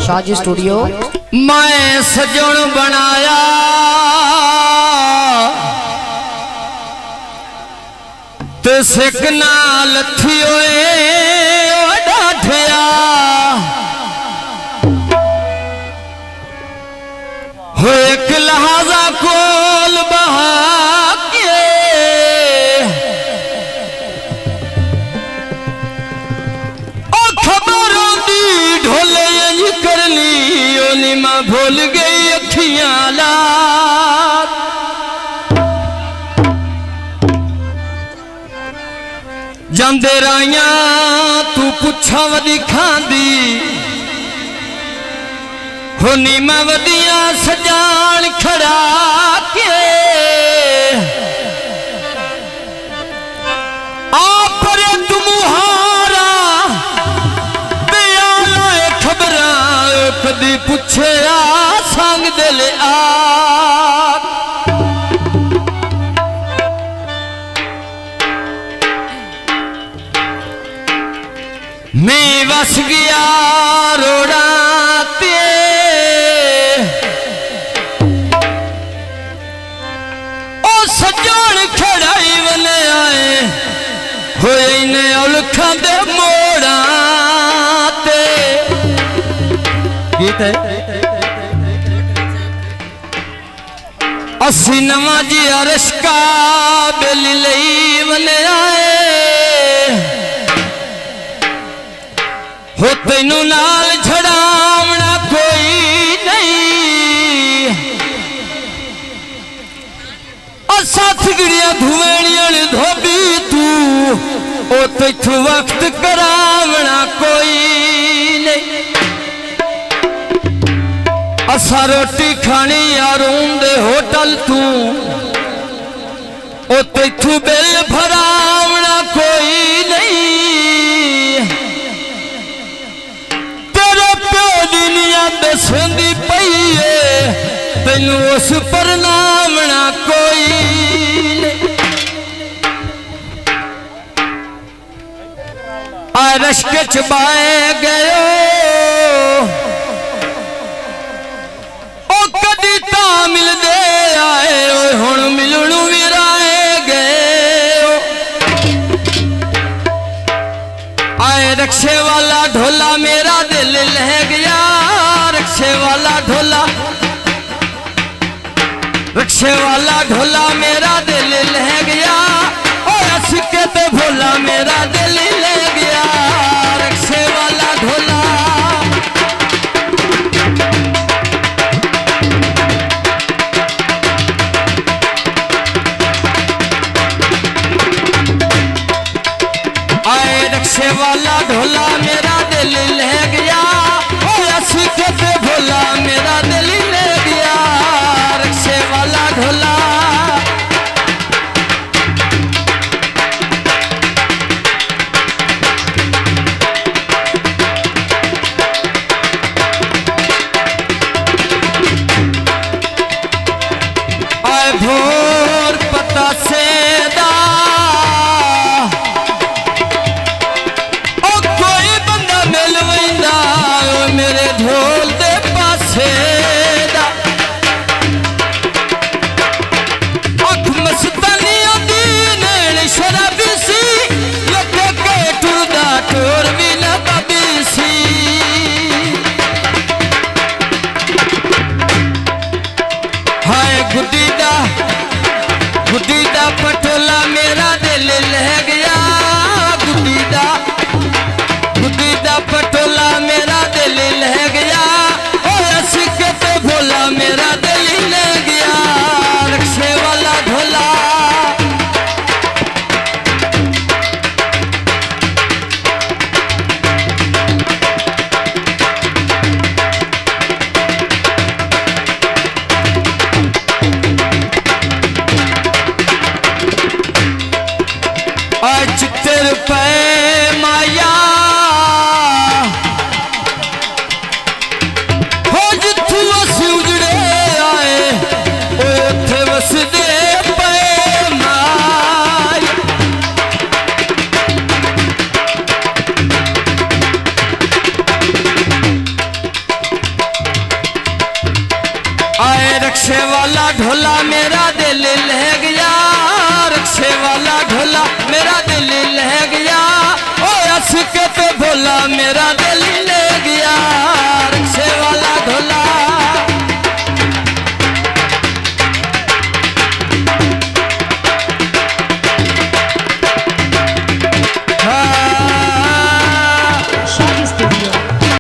Shaji studio. मैं सजन बनाया ते सिक नाल थी डाठया हो एक लहाजा कोल बहा के ओ खबरों दी ढोले कर ली ओली मां भूल गई अखियां लात जांदे राइया तू पुछा वदी खांदी हो नीमा वदिया सजान खड़ा के आप रे तुमुहारा बेआला खबरा कदी पुछे आ संग दिल आ मैं वस गया रोड़ा ते ओ सजन खड़ाई वने आए होए ने उलखा दे मोड़ा ते गीत है असी नवा जी अरश का बेल लई वने आए हो तेनू नाल छड़ावना कोई नहीं और साथ गिड़िया धुवेड़िया धोबी तू ओ तैथू वक्त करावना कोई नहीं असा रोटी खानी यारूं दे होटल तू ओ तैथू बिल भरावना कोई नहीं दसंदी पई तेनू उस पर नामना कोई आ रश्क च बाए गयो ओ कदी ता मिलदे आए हुण मिलणू विराए गए आए रक्शे वाला ढोला मेरा दिल लह गया रक्शे वाला ढोला मेरा दिल लह गया और सिक्के पे भोला मेरा दिल ले गया रक्शे वाला ढोला आए रक्शे वाला ढोला मेरा दिल ले गया और सिक्के पे भोला मेरा दिल ले गया रक्शे वाला ढोला आए भोर पता से मेरे ढोल दे पासे दा अख मस्तानी आदी नैन शराबी सी लगे के टुरदा टोर भी ना बाबी सी हाय गुड्डी दा पटोला मेरा दिल लह गया गुड्डी दा पटोला मेरा दिल लह गया और सिक्के पे भोला मेरा दिल ले गया रक्शे वाला ढोला रक्शे वाला ढोला मेरा दिल ले गया, रक्शे वाला ढोला मेरा दिल ले गया, ओ अश्क पे भोला मेरा